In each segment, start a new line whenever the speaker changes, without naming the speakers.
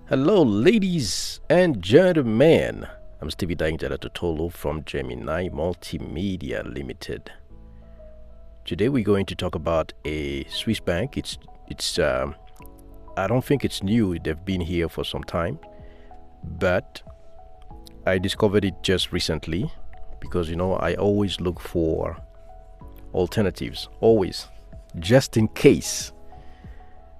Hello, ladies and gentlemen. I'm Stevie Dainjala Totolo from Gemini Multimedia Limited. Today we're going to talk about a Swiss bank. It's I don't think it's new. They've been here for some time, but I discovered it just recently because I always look for alternatives, always, just in case.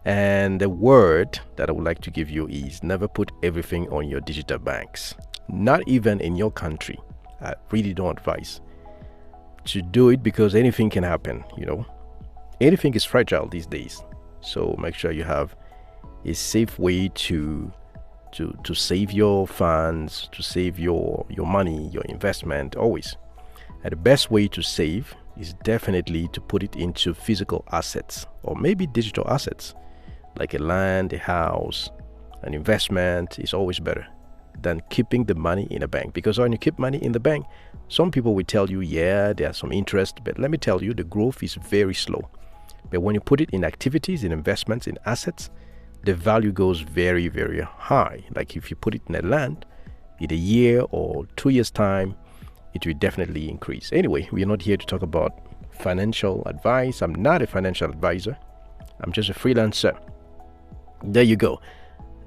And the word that I would like to give you is never put everything on your digital banks, not even in your country. I really don't advise to do it because anything can happen, Anything is fragile these days. So make sure you have a safe way to save your funds, to save your money, your investment always. And the best way to save is definitely to put it into physical assets or maybe digital assets. Like a land, a house, an investment is always better than keeping the money in a bank. Because when you keep money in the bank, some people will tell you, yeah, there's some interest, but let me tell you, the growth is very slow. But when you put it in activities, in investments, in assets, the value goes very, very high. Like if you put it in a land, in a year or 2 years' time, it will definitely increase. Anyway, we're not here to talk about financial advice. I'm not a financial advisor. I'm just a freelancer. There you go.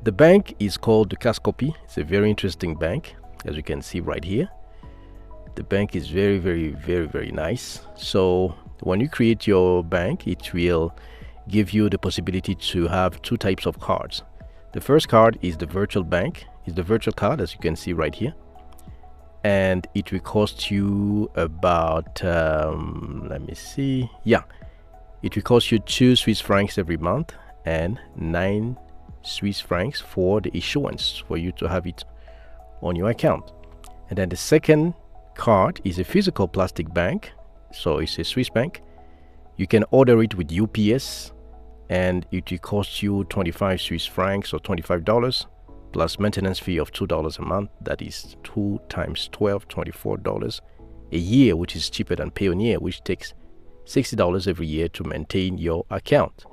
The bank is called Dukascopy. It's a very interesting bank, as you can see right here. The bank is very, very, very, very nice. So when you create your bank, it will give you the possibility to have two types of cards. The first card is the virtual bank. It's the virtual card, as you can see right here. And it will cost you about, let me see. Yeah, it will cost you 2 Swiss francs every month and 9 Swiss francs for the issuance for you to have it on your account. And then the second card is a physical plastic bank, so it's a Swiss bank. You can order it with UPS and it will cost you 25 Swiss francs or $25 plus maintenance fee of $2 a month. That is 2 times 12, $24 a year, which is cheaper than Payoneer, which takes $60 every year to maintain your account.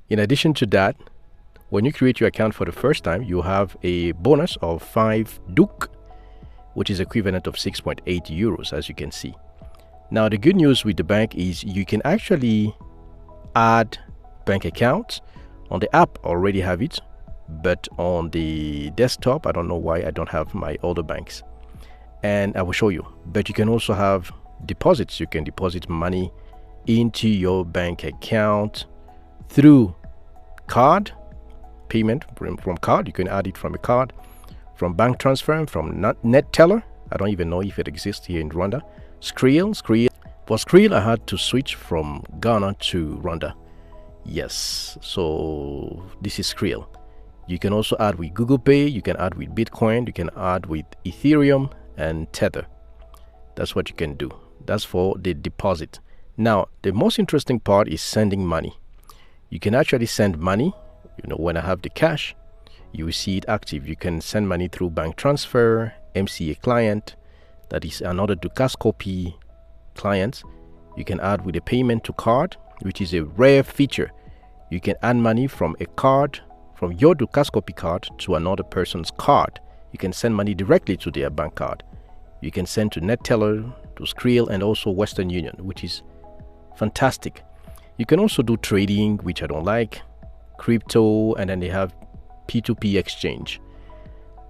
In addition to that, when you create your account for the first time, you have a bonus of 5 Duk, which is equivalent of 6.8 euros, as you can see. Now, the good news with the bank is you can actually add bank accounts. On the app, I already have it, but on the desktop, I don't know why I don't have my other banks. And I will show you. But you can also have deposits. You can deposit money into your bank account through card payment from card. You can add it from a card, from bank transfer, from net teller. I don't even know if it exists here in Rwanda. Skrill. For Skrill, I had to switch from Ghana to Rwanda. Yes, so this is Skrill. You can also add with Google Pay. You can add with Bitcoin. You can add with Ethereum and Tether. That's what you can do. That's for the deposit. Now, the most interesting part is sending money. You can actually send money. When I have the cash, you will see it active. You can send money through bank transfer, MCA client, that is another Dukascopy client. You can add with a payment to card, which is a rare feature. You can add money from a card, from your Dukascopy card to another person's card. You can send money directly to their bank card. You can send to NetTeller, to Skrill, and also Western Union, which is fantastic. You can also do trading, which I don't like, crypto, and then they have P2P exchange.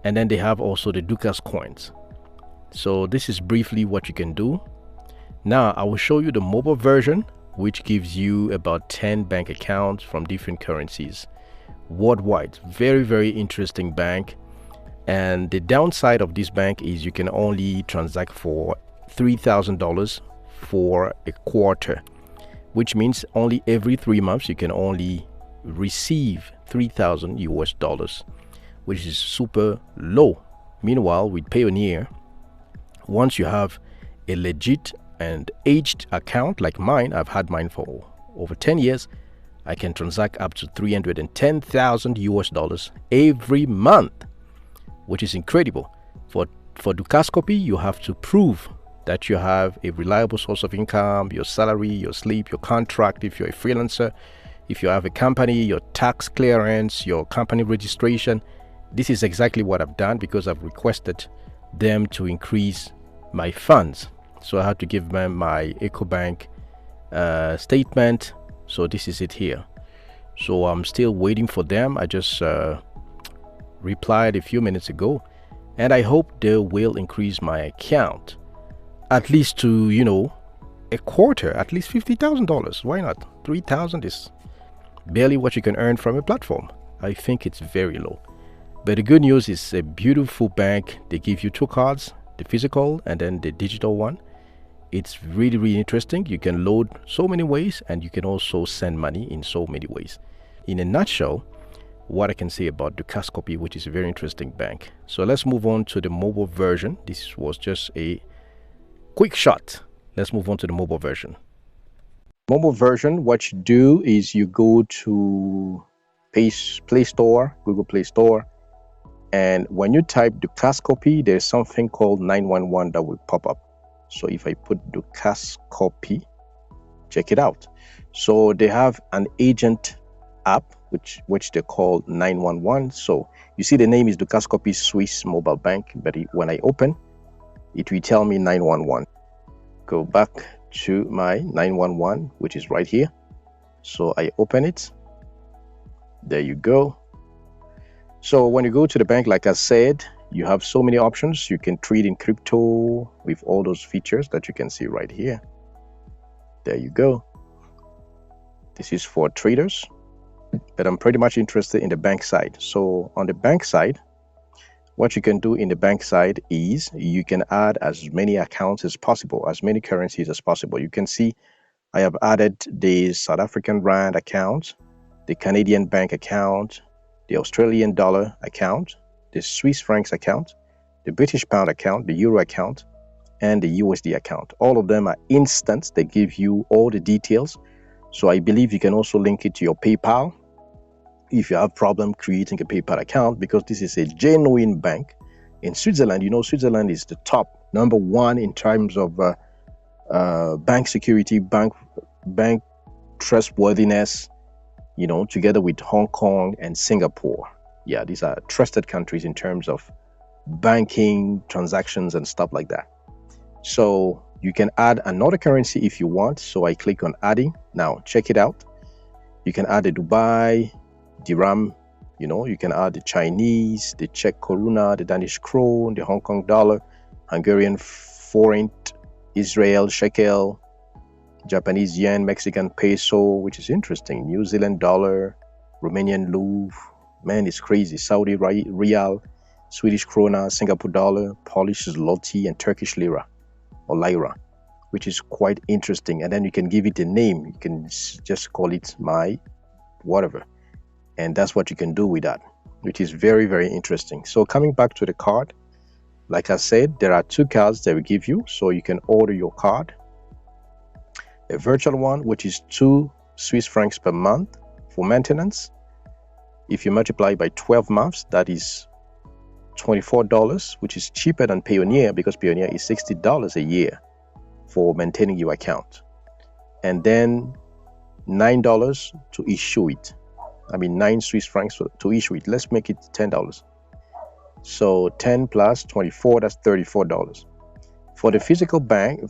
And then they have also the Dukas coins. So this is briefly what you can do. Now I will show you the mobile version, which gives you about 10 bank accounts from different currencies worldwide. Very, very interesting bank. And the downside of this bank is you can only transact for $3,000 for a quarter, which means only every 3 months you can only receive 3,000 US dollars, which is super low. Meanwhile, with Payoneer, once you have a legit and aged account like mine, I've had mine for over 10 years, I can transact up to 310,000 US dollars every month, which is incredible. For Dukascopy, you have to prove that you have a reliable source of income, your salary, your sleep, your contract. If you're a freelancer, If you have a company, your tax clearance, your company registration, this is exactly what I've done because I've requested them to increase my funds. So I had to give them my EcoBank statement. So this is it here. So I'm still waiting for them. I just replied a few minutes ago, and I hope they will increase my account at least to, a quarter, at least $50,000. Why not? $3,000 is barely what you can earn from a platform. I think it's very low. But the good news is a beautiful bank. They give you two cards, the physical and then the digital one. It's really, really interesting. You can load so many ways, and you can also send money in so many ways. In a nutshell, what I can say about Dukascopy, which is a very interesting bank. So let's move on to the mobile version. This was just a quick shot. Let's move on to the mobile version. Mobile version, what you do is you go to Play Store, Google Play Store, and when you type Dukascopy, there's something called 911 that will pop up. So if I put Dukascopy, check it out. So they have an agent app which they call 911. So you see the name is Dukascopy Swiss Mobile Bank, but when I open, it will tell me 911. Go back to my 911, which is right here. So I open it. There you go. So when you go to the bank, like I said, you have so many options. You can trade in crypto with all those features that you can see right here. There you go. This is for traders, but I'm pretty much interested in the bank side. So on the bank side, what you can do in the bank side is you can add as many accounts as possible, as many currencies as possible. You can see I have added the South African Rand account, the Canadian bank account, the Australian dollar account, the Swiss francs account, the British pound account, the euro account, and the USD account. All of them are instant. They give you all the details. So I believe you can also link it to your PayPal if you have problem creating a PayPal account, because this is a genuine bank in Switzerland. Switzerland is the top number one in terms of bank security, bank trustworthiness, together with Hong Kong and Singapore. Yeah, these are trusted countries in terms of banking transactions and stuff like that. So you can add another currency if you want. So I click on adding. Now check it out. You can add the Dubai dirham, you can add the Chinese, the Czech koruna, the Danish krone, the Hong Kong dollar, Hungarian forint, Israel shekel, Japanese yen, Mexican peso, which is interesting, New Zealand dollar, Romanian louvre, man, it's crazy, Saudi rial, Swedish krona, Singapore dollar, Polish zloty, and Turkish lira or lira, which is quite interesting. And then you can give it a name. You can just call it my whatever. And that's what you can do with that, which is very, very interesting. So coming back to the card, like I said, there are two cards that we give you. So you can order your card. A virtual one, which is 2 Swiss francs per month for maintenance. If you multiply by 12 months, that is $24, which is cheaper than Payoneer, because Payoneer is $60 a year for maintaining your account. And then $9 to issue it. 9 Swiss francs to issue it. Let's make it $10. So 10 plus 24, that's $34. For the physical bank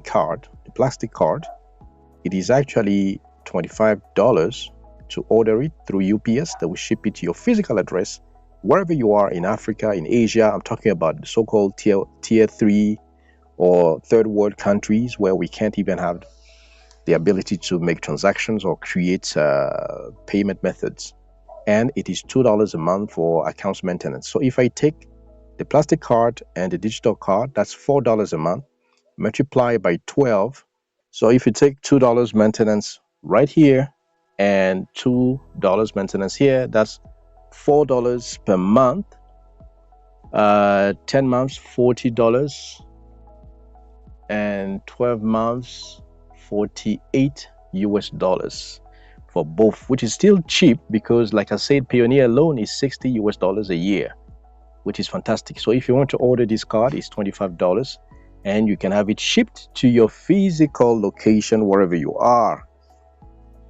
card, the plastic card, it is actually $25 to order it through UPS. They will ship it to your physical address wherever you are in Africa, in Asia. I'm talking about the so-called tier 3 or third world countries where we can't even have the ability to make transactions or create payment methods. And it is $2 a month for accounts maintenance. So if I take the plastic card and the digital card, that's $4 a month, multiply by 12. So if you take $2 maintenance right here and $2 maintenance here, that's $4 per month. 10 months, $40, and 12 months, $48 for both, which is still cheap because, like I said, Payoneer alone is $60 a year, which is fantastic. So if you want to order this card, it's $25, and you can have it shipped to your physical location wherever you are.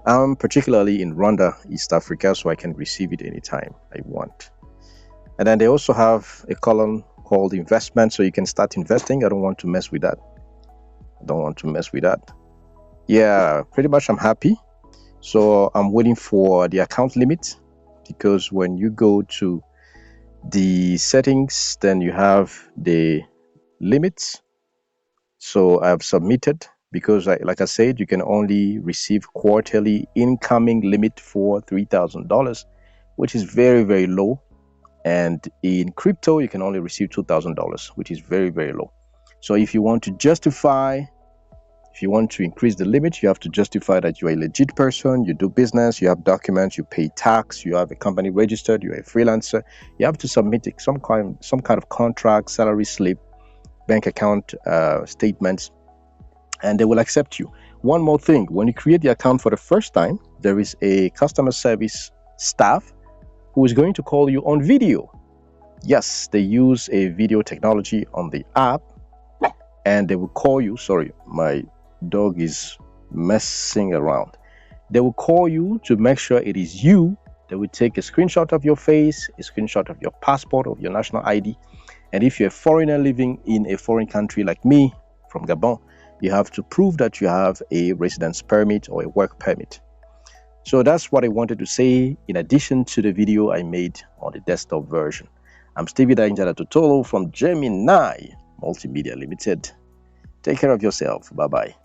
I'm particularly in Rwanda, East Africa, so I can receive it anytime I want. And then they also have a column called investment, so you can start investing. I don't want to mess with that. Yeah, pretty much I'm happy. So I'm waiting for the account limit, because when you go to the settings, then you have the limits. So I've submitted, because like I said, you can only receive quarterly incoming limit for $3,000, which is very, very low. And in crypto, you can only receive $2,000, which is very, very low. So if you want to increase the limit, you have to justify that you're a legit person, you do business, you have documents, you pay tax, you have a company registered, you're a freelancer. You have to submit some kind of contract, salary slip, bank account statements, and they will accept you. One more thing, when you create the account for the first time, there is a customer service staff who is going to call you on video. Yes, they use a video technology on the app, and they will call you. Sorry, my dog is messing around. They will call you to make sure it is you. They will take a screenshot of your face, a screenshot of your passport, of your national ID. And if you're a foreigner living in a foreign country like me from Gabon, you have to prove that you have a residence permit or a work permit. So that's what I wanted to say in addition to the video I made on the desktop version. I'm Stevie Dainjara Totolo from Gemini Multimedia Limited. Take care of yourself. Bye-bye.